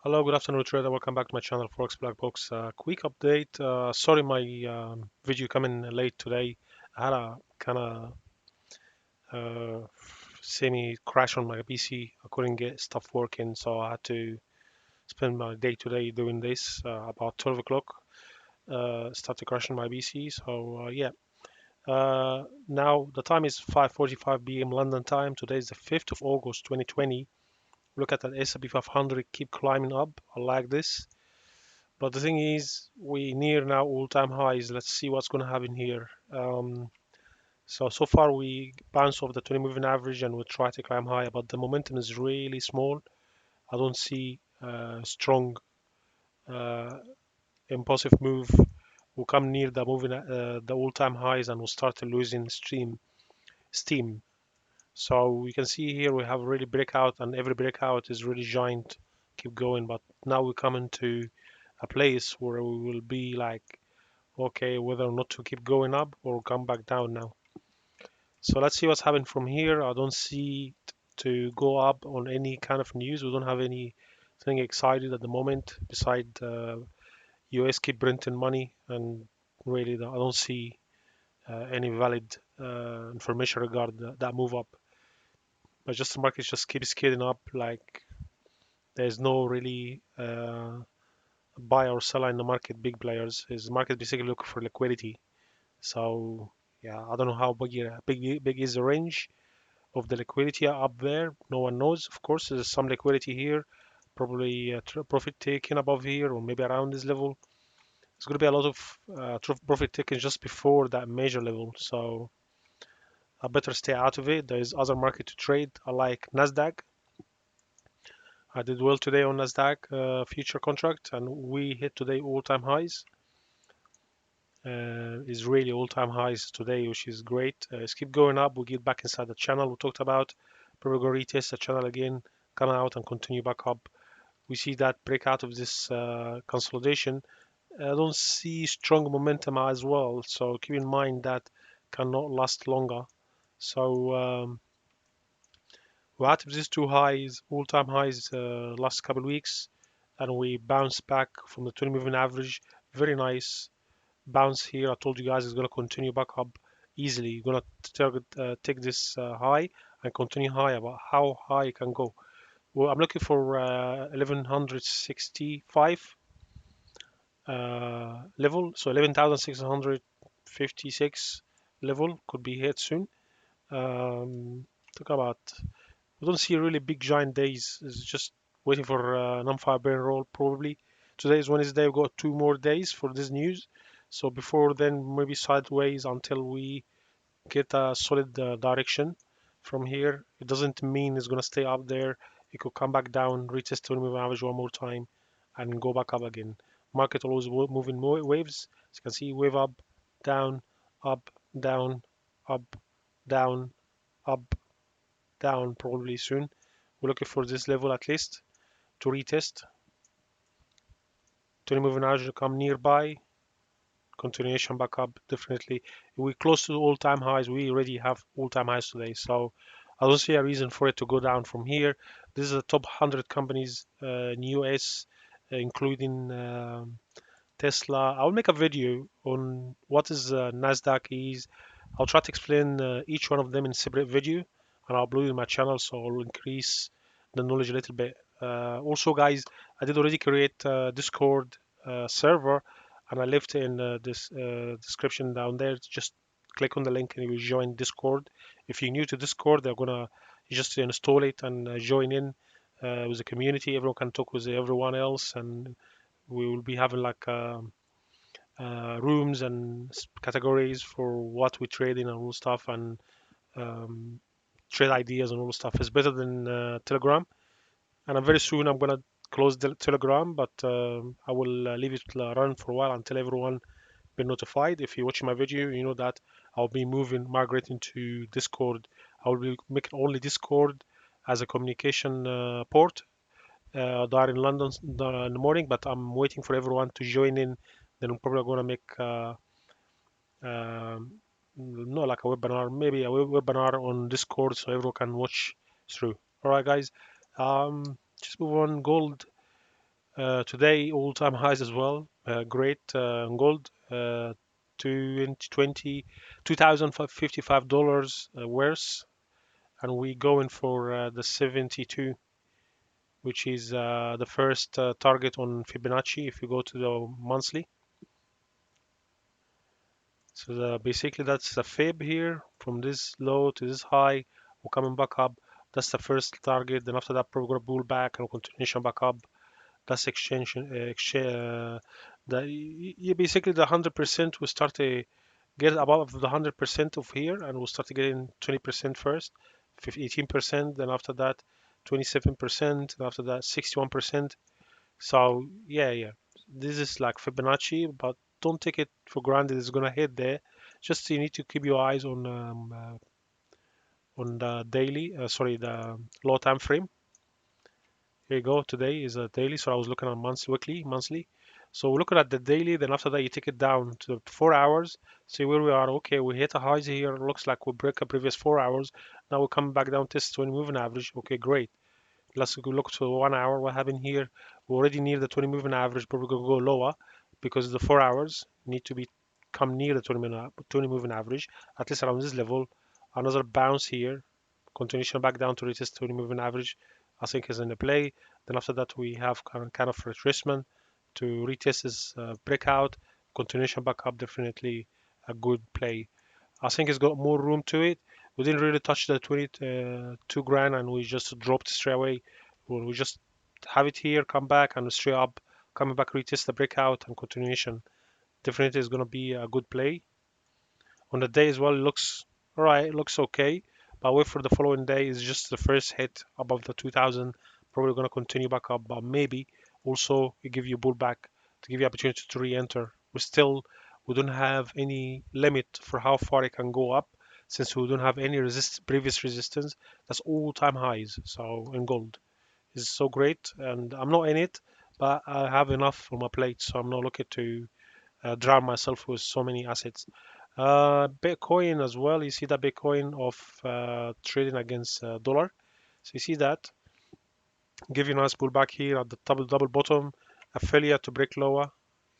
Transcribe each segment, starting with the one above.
Hello, good afternoon, trader. Welcome back to my channel, Forex Black Box. Quick update. Sorry, my video coming late today. I had a kind of semi crash on my PC. I couldn't get stuff working, so I had to spend my day today doing this. About 12 o'clock, started crashing my PC. So yeah. Now the time is 5:45 p.m. London time. Today is the 5th of August, 2020. Look at that S&P 500 keep climbing up. I like this. But the thing is, we near now all-time highs. Let's see what's going to happen here. So far we bounce off the 20 moving average and we try to climb higher, but the momentum is really small. I don't see strong uh, impulsive move. We'll come near the moving the all-time highs and we'll start losing steam. So you can see here we have really breakout, and every breakout is really giant. Keep going, but now we come into a place where we will be like, okay, whether or not to keep going up or come back down now. So let's see what's happening from here. I don't see it to go up on any kind of news. We don't have anything excited at the moment beside US keep printing money, and really I don't see any valid information regarding that move up. But just the market just keeps scaling up, like there's no really buy or sell in the market. Big players is the market basically looking for liquidity. So yeah, I don't know how big is the range of the liquidity up there. No one knows. Of course, there's some liquidity here, probably profit taken above here or maybe around this level. There's going to be a lot of profit taken just before that major level. So I better stay out of it. There is other market to trade. I like Nasdaq. I did well today on Nasdaq future contract, and we hit today all-time highs. Is really all-time highs today, which is great. Let's keep going up. We'll get back inside the channel we talked about. Probably go retest the channel again, come out and continue back up. We see that break out of this consolidation. I don't see strong momentum as well, so keep in mind that cannot last longer. So we're out of these two highs, all-time highs, last couple of weeks, and we bounce back from the 20 moving average. Very nice bounce here. I told you guys it's going to continue back up easily. You're going to take this high and continue higher, but how high it can go? Well, I'm looking for 1165 level, so 11,656 level could be hit soon. Talk about, we don't see really big giant days. It's just waiting for non-fire burn roll probably. Today is Wednesday. We've got 2 more days for this news. So before then, maybe sideways until we get a solid direction from here. It doesn't mean it's going to stay up there. It could come back down, retest 20 moving average one more time, and go back up again. Market always moving waves. As you can see, wave up, down, up, down, up, down, up, down, probably soon. We're looking for this level at least to retest. 20 moving average to come nearby. Continuation back up, definitely. We're close to all-time highs. We already have all-time highs today, so I don't see a reason for it to go down from here. This is the top 100 companies in US, including Tesla. I'll make a video on what is Nasdaq is. I'll try to explain each one of them in separate video, and I'll upload it in my channel, so I'll increase the knowledge a little bit. Also, guys, I did already create a Discord server, and I left in this description down there. Just click on the link and you will join Discord. If you're new to Discord, they're gonna you just install it and join in with the community. Everyone can talk with everyone else, and we will be having like rooms and categories for what we trade in and all stuff, and um, trade ideas and all stuff. It's better than Telegram, and I'm very soon I'm gonna close the Telegram, but I will leave it run for a while until everyone be notified. If you watch my video, you know that I'll be migrating to Discord. I will be making only Discord as a communication port there in London in the morning, but I'm waiting for everyone to join in. Then I'm probably gonna make um, not like a webinar, maybe a webinar on Discord so everyone can watch through. All right, guys. Just move on. Gold. Today all-time highs as well. Great gold. 20 $2,055 worth, and we going for the 72, which is the first target on Fibonacci if you go to the monthly. So basically that's the fib here from this low to this high. We're coming back up. That's the first target. Then after that, we're gonna pull back and continuation back up. That's exchange. Basically the 100% will start to get above the 100% of here, and we'll start getting 20% first, 18%. Then after that, 27%. And after that, 61%. So yeah. This is like Fibonacci, but don't take it for granted it's gonna hit there. Just you need to keep your eyes on the daily, sorry, the low time frame. Here you go. Today is a daily, so I was looking at monthly. So we're looking at the daily. Then after that, you take it down to 4 hours. See where we are. Okay, we hit a highs here. Looks like we break a previous 4 hours. Now we're coming back down to 20 moving average. Okay, great. Let's go look to 1 hour. What happened here? We're already near the 20 moving average, but we're gonna go lower because the 4 hours need to be come near the 20 moving average, at least around this level. Another bounce here, continuation back down to retest 20 moving average, I think is in the play. Then after that, we have kind of retracement to retest this breakout, continuation back up, definitely a good play. I think it's got more room to it. We didn't really touch the 22 grand, and we just dropped straight away. We just have it here, come back and straight up, coming back, retest the breakout and continuation. Definitely is going to be a good play. On the day as well, it looks all right, it looks okay. But wait for the following day is just the first hit above the 2000. Probably going to continue back up, but maybe also it give you a pullback to give you opportunity to re-enter. We don't have any limit for how far it can go up since we don't have any previous resistance. That's all-time highs. So in gold is so great, and I'm not in it, but I have enough on my plate, so I'm not looking to drown myself with so many assets. Bitcoin as well. You see that Bitcoin of trading against dollar. So you see that give you a nice pullback here at the double bottom, a failure to break lower.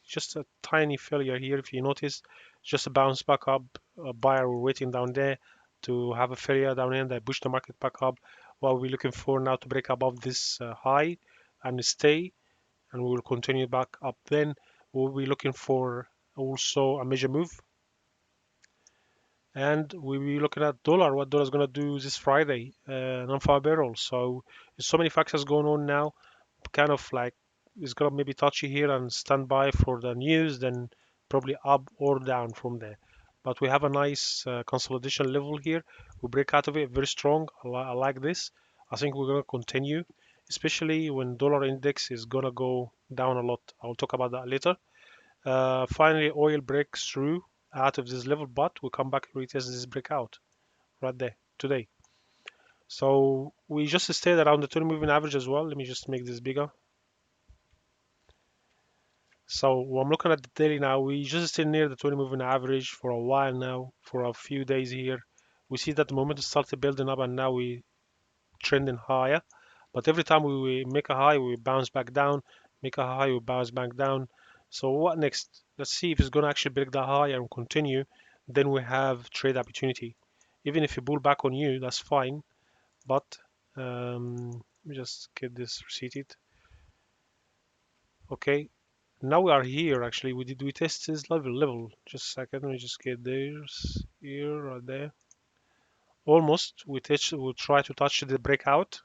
Just a tiny failure here. If you notice, just a bounce back up. A buyer were waiting down there to have a failure down here. They push the market back up. What we're looking for now to break above this high and stay, and we will continue back up. Then we'll be looking for also a major move, and we'll be looking at dollar. What dollar is going to do this Friday? Non-farm barrel. So there's so many factors going on now. Kind of like it's gonna maybe touchy here and stand by for the news, then probably up or down from there. But we have a nice consolidation level here. We break out of it very strong. I like this. I think we're gonna continue, especially when dollar index is gonna go down a lot. I'll talk about that later. Finally, oil breaks through out of this level, but we come back and retest this breakout right there today. So we just stayed around the 20 moving average as well. Let me just make this bigger. So I'm looking at the daily now. We just stayed near the 20 moving average for a while now, for a few days here. We see that the momentum started building up, and now we trending higher. But every time we make a high, we bounce back down. Make a high, we bounce back down. So what next? Let's see if it's going to actually break the high and continue. Then we have trade opportunity. Even if you pull back on you, that's fine. But let me just get this reseated. Okay, now we are here. Actually, we test this level. Just a second. Let me just get there. Here, right there. Almost. We try to touch the breakout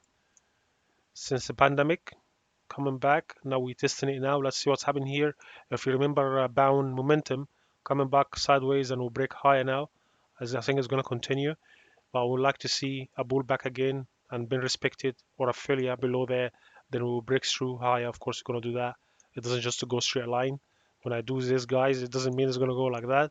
since the pandemic coming back. Now we're testing it now. Let's see what's happening here. If you remember, bound momentum coming back sideways and will break higher now, as I think it's going to continue. But I would like to see a pullback again and being respected, or a failure below there. Then we will break through higher. Of course, it's going to do that. It doesn't just to go straight line. When I do this, guys, it doesn't mean it's going to go like that.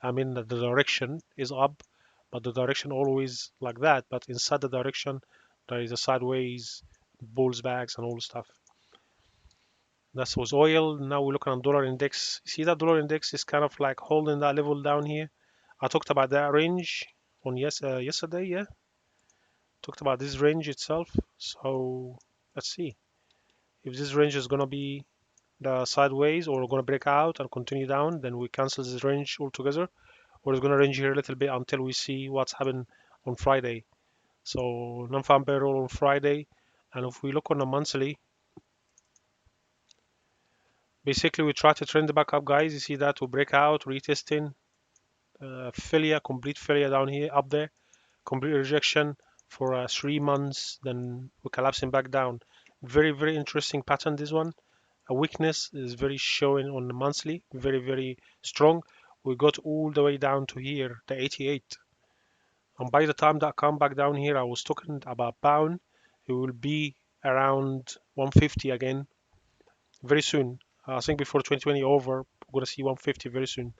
I mean that the direction is up, but the direction always like that. But inside the direction, there is a sideways, bulls bags, and all the stuff. That was oil. Now we're looking at dollar index. See that dollar index is kind of like holding that level down here. I talked about that range on yesterday. Yeah, talked about this range itself. So let's see If this range is gonna be the sideways or gonna break out and continue down, then we cancel this range altogether, or it's gonna range here a little bit until we see what's happened on Friday. So non-farm payroll on Friday, and if we look on the monthly, basically we try to trend back up, guys. You see that we break out, retesting, failure, complete failure down here, up there, complete rejection for 3 months, then we're collapsing back down. Very, very interesting pattern, this one. A weakness is very showing on the monthly, very, very strong. We got all the way down to here, the 88. And by the time that come back down here, I was talking about pound, it will be around 150 again very soon. I think before 2020 over, we're gonna see 150 very soon.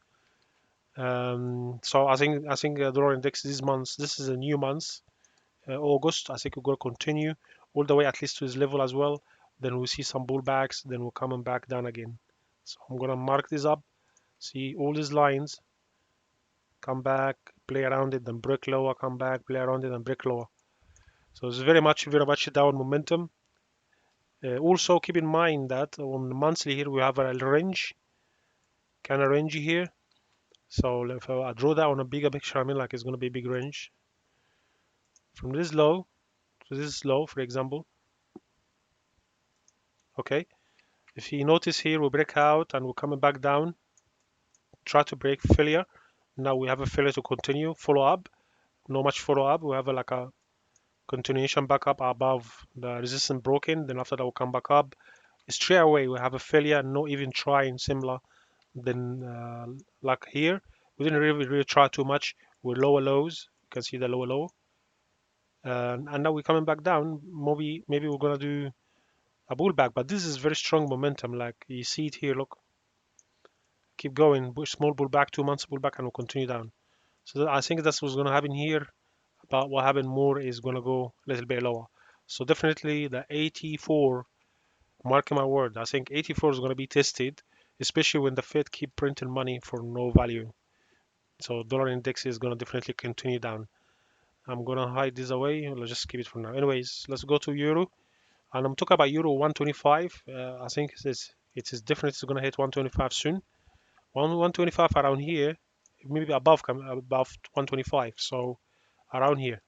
So I think dollar index this month, this is a new month, August. I think we're gonna continue all the way at least to this level as well. Then we'll see some pullbacks. Then we're coming back down again. So I'm gonna mark this up. See all these lines come back, play around it, then break lower, come back, play around it, and break lower. So it's very much down momentum. Also keep in mind that on the monthly here we have a range, kind of range here. So if I draw that on a bigger picture, I mean like it's going to be a big range from this low to this low, for example. Okay, if you notice here, we break out and we're coming back down, try to break failure. Now we have a failure to continue, follow up, no much follow up. We have like a continuation back up above the resistance broken. Then after that, we'll come back up. Straight away, we have a failure, not even trying similar. Then like here, we didn't really try too much. We're lower lows. You can see the lower low. And now we're coming back down. Maybe we're gonna do a pullback, but this is very strong momentum. Like you see it here. Look, keep going. Small pullback, 2 months pullback, and we'll continue down. So I think that's what's gonna happen here. But what happened more is gonna go a little bit lower. So definitely the 84. Mark my word. I think 84 is gonna be tested, especially when the Fed keep printing money for no value. So dollar index is gonna definitely continue down. I'm gonna hide this away. Let's just keep it for now. Anyways, let's go to euro. And I'm talking about euro 125. I think it is definitely going to hit 125 soon. 125 around here, maybe above 125. So around here.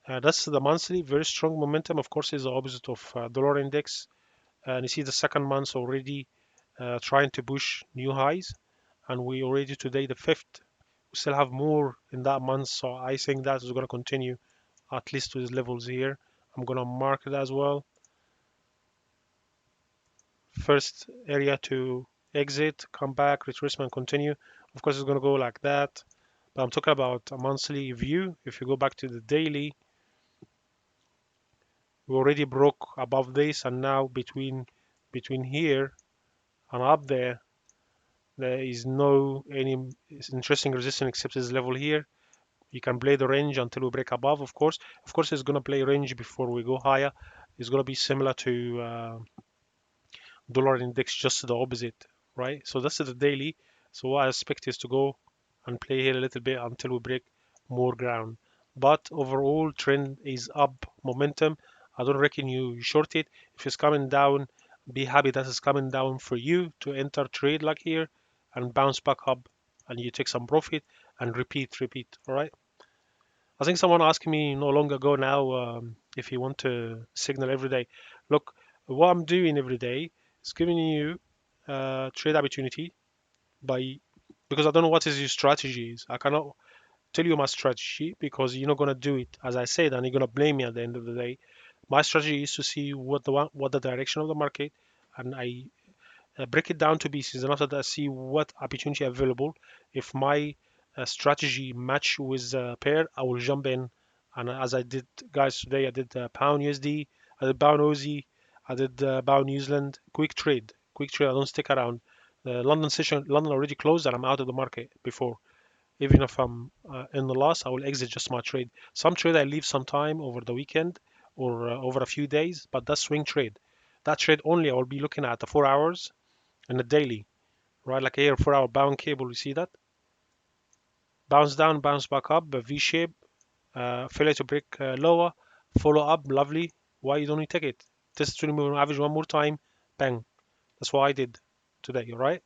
That's the monthly, very strong momentum. Of course, is the opposite of dollar index. And you see the second month already trying to push new highs. And we already today the fifth. We still have more in that month. So I think that is going to continue at least to these levels here. I'm going to mark it as well. First area to exit, come back, retracement, continue. Of course, it's going to go like that. But I'm talking about a monthly view. If you go back to the daily, we already broke above this, and now between here and up there is no any interesting resistance except this level here. You can play the range until we break above, of course. Of course, it's going to play range before we go higher. It's going to be similar to dollar index, just the opposite, right? So that's the daily. So what I expect is to go and play here a little bit until we break more ground. But overall trend is up momentum. I don't reckon you short it. If it's coming down, be happy that it's coming down for you to enter trade like here and bounce back up and you take some profit and repeat. All right. I think someone asked me no long ago now if you want to signal every day. Look, what I'm doing every day is giving you trade opportunity by because I don't know what is your strategy is. I cannot tell you my strategy because you're not gonna do it as I said, and you're gonna blame me at the end of the day. My strategy is to see what the direction of the market, and I break it down to pieces, and after that see what opportunity available. If my strategy match with a pair, I will jump in. And as I did, guys, today I did pound USD, I did pound Aussie, I did pound New Zealand. Quick trade. I don't stick around. The London session, London already closed, and I'm out of the market before. Even if I'm in the loss, I will exit just my trade. Some trade I leave some time over the weekend or over a few days, but that's swing trade. That trade only I will be looking at the 4 hours and the daily, right? Like here, 4 hour bound cable, you see that? Bounce down, bounce back up, a V shape, failure to break lower, follow up, lovely. Why you don't take it? test 20 moving average one more time, bang. That's what I did today, all right?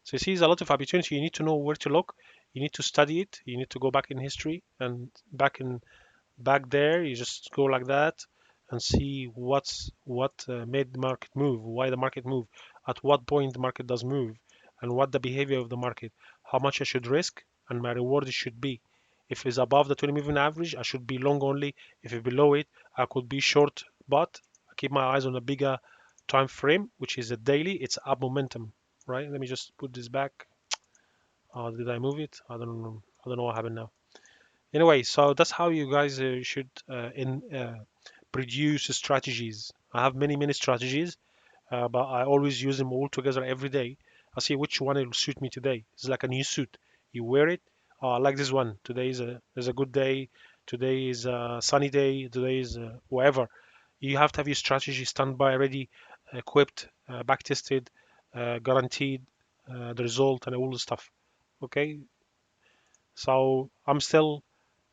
So you see, there's a lot of opportunity. You need to know where to look. You need to study it. You need to go back in history and back there. You just go like that and see what made the market move, why the market move, at what point the market does move, and what the behavior of the market, how much I should risk, and my reward should be. If it's above the 20 moving average, I should be long only. If it's below it, I could be short, but I keep my eyes on a bigger time frame, which is a daily. It's up momentum, right? Let me just put this back. Did I move it? I don't know. I don't know what happened now. Anyway, so that's how you guys should in produce strategies. I have many strategies, but I always use them all together every day. I see which one will suit me today. It's like a new suit. You wear it. Oh, I like this one. Today is a good day. Today is a sunny day. Today is whatever. You have to have your strategy standby, ready, equipped, back tested, guaranteed the result and all the stuff. Okay, so I'm still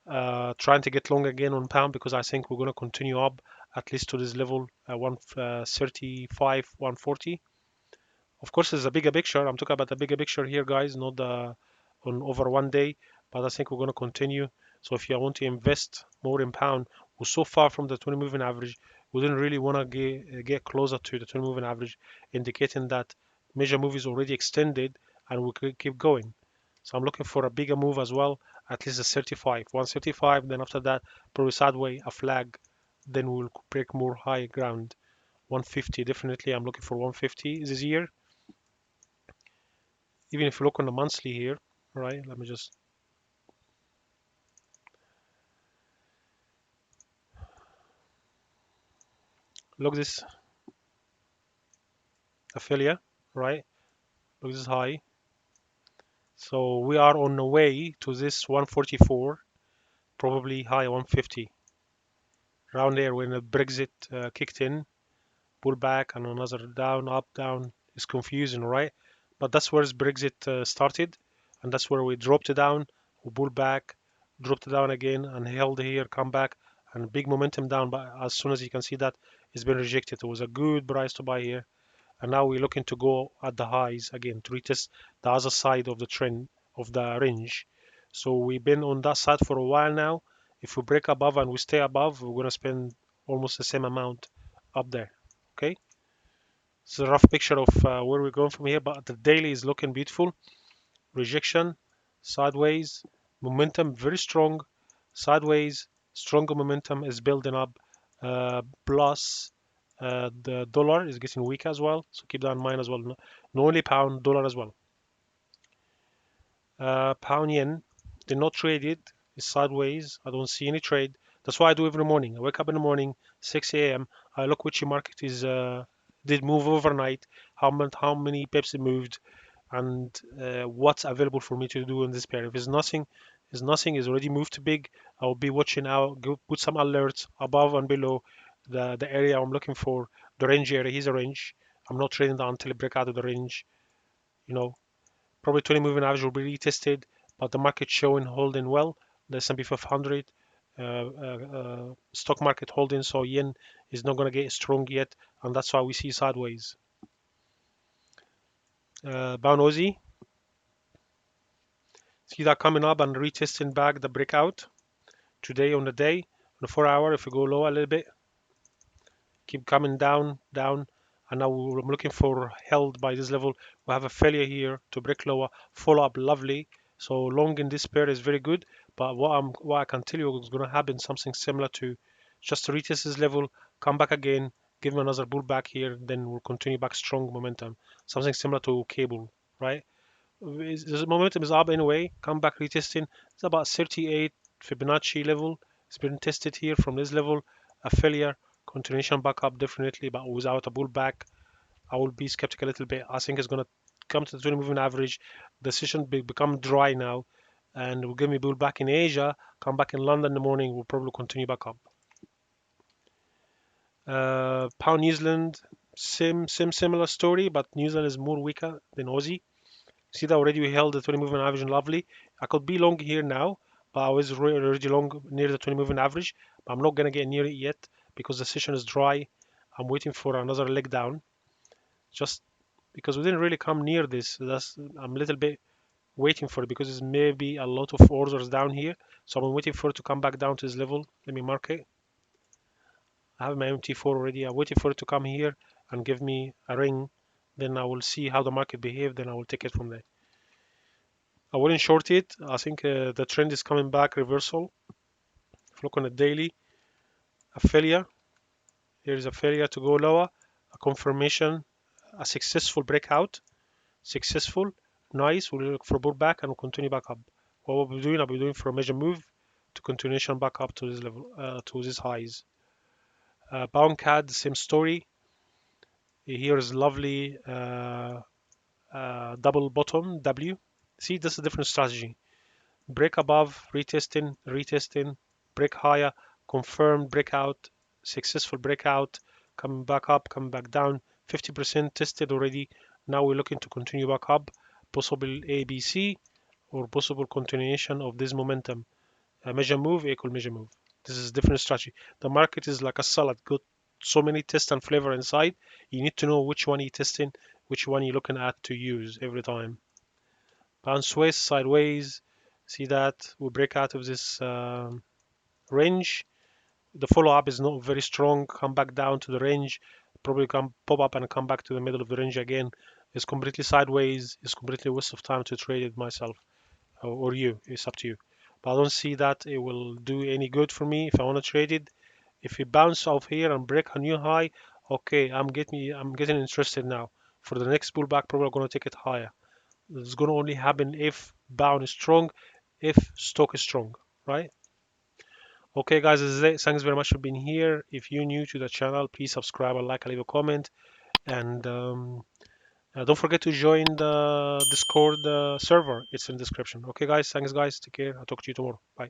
trying to get long again on pound because I think we're going to continue up at least to this level 135, 140. Of course, there's a bigger picture. I'm talking about the bigger picture here, guys, not the on over one day. But I think we're going to continue. So if you want to invest more in pound, we're so far from the 20 moving average. We didn't really want to get closer to the 20 moving average, indicating that major move is already extended and we could keep going. So I'm looking for a bigger move as well, at least a 35, 135. Then after that, probably sideways, a flag. Then we'll break more high ground. 150, definitely. I'm looking for 150 this year. Even if you look on the monthly here, right? Let me just look this affiliate, right? Look this high. So we are on the way to this 144, probably high 150. Around there when the Brexit kicked in, pull back and another down, up, down. It's confusing, right? But that's where Brexit started, and that's where we dropped it down, we pulled back, dropped it down again, and held here, come back, and big momentum down. But as soon as you can see that, it's been rejected. It was a good price to buy here, and now we're looking to go at the highs again to retest the other side of the trend of the range. So we've been on that side for a while now. If we break above and we stay above, we're gonna spend almost the same amount up there. Okay, it's a rough picture of where we're going from here, but the daily is looking beautiful. Rejection, sideways, momentum very strong, sideways, stronger momentum is building up. Plus, the dollar is getting weak as well, so keep that in mind as well. Not only pound, dollar as well. Pound yen did not trade it. It's sideways. I don't see any trade. That's what I do every morning. I wake up in the morning, 6 a.m. I look which market is did move overnight, how many pips it moved, and what's available for me to do in this pair. If nothing is already moved to big, I'll be watching out. Put some alerts above and below the area I'm looking for. The range area. Here's a range. I'm not trading that until it break out of the range. You know, probably 20 moving average will be retested, but the market showing holding well. The S&P 500 stock market holding, so yen is not going to get strong yet, and that's why we see sideways. Bound Aussie, see that coming up and retesting back the breakout today on the day. On the 4 hour, if we go low a little bit, keep coming down, down, and now I'm looking for held by this level. We have a failure here to break lower, follow up lovely. So long in this pair is very good, but what I can tell you is going to happen something similar to just to retest this level, come back again, give me another pullback here, then we'll continue back strong momentum, something similar to cable, right? The momentum is up anyway, come back retesting. It's about 38 Fibonacci level. It's been tested here from this level, a failure, continuation back up definitely, but without a pullback, I will be skeptical a little bit. I think it's going to come to the 20 moving average. The session become dry now, and will give me bull back in Asia. Come back in London in the morning. We'll probably continue back up. Pound New Zealand, similar story, but New Zealand is more weaker than Aussie. See that already we held the 20 moving average and lovely. I could be long here now, but I was already long near the 20 moving average. But I'm not gonna get near it yet because the session is dry. I'm waiting for another leg down, just because we didn't really come near this. I'm a little bit waiting for it because there's maybe a lot of orders down here. So I'm waiting for it to come back down to this level. Let me mark it. I have my MT4 already. I'm waiting for it to come here and give me a ring. Then I will see how the market behave. Then I will take it from there. I wouldn't short it. I think the trend is coming back reversal. If you look on the daily, a failure. Here is a failure to go lower. A confirmation, a successful breakout. Successful. Nice. We'll look for pullback and we'll continue back up. What we'll be doing, I'll be doing for a major move to continuation back up to this level, to these highs. Bound CAD, same story. Here is lovely double bottom W. See, this is a different strategy. Break above, retesting, retesting, break higher, confirmed breakout, successful breakout, coming back up, coming back down, 50% tested already. Now we're looking to continue back up, possible ABC or possible continuation of this momentum. Measure move equal measure move. This is a different strategy. The market is like a salad, got so many tests and flavor inside. You need to know which one you're testing, which one you're looking at to use every time. Bounce west, sideways. See that we break out of this range. The follow up is not very strong. Come back down to the range. Probably come pop up and come back to the middle of the range again. It's completely sideways. It's completely waste of time to trade it myself or you. It's up to you. But I don't see that it will do any good for me if I want to trade it. If it bounce off here and break a new high, okay, I'm getting interested now. For the next pullback, probably going to take it higher. It's going to only happen if bound is strong, if stock is strong, right? Okay, guys, this is it. Thanks very much for being here. If you're new to the channel, please subscribe and like and leave a comment. And don't forget to join the Discord server. It's in the description. Okay, guys, thanks, guys. Take care. I'll talk to you tomorrow. Bye.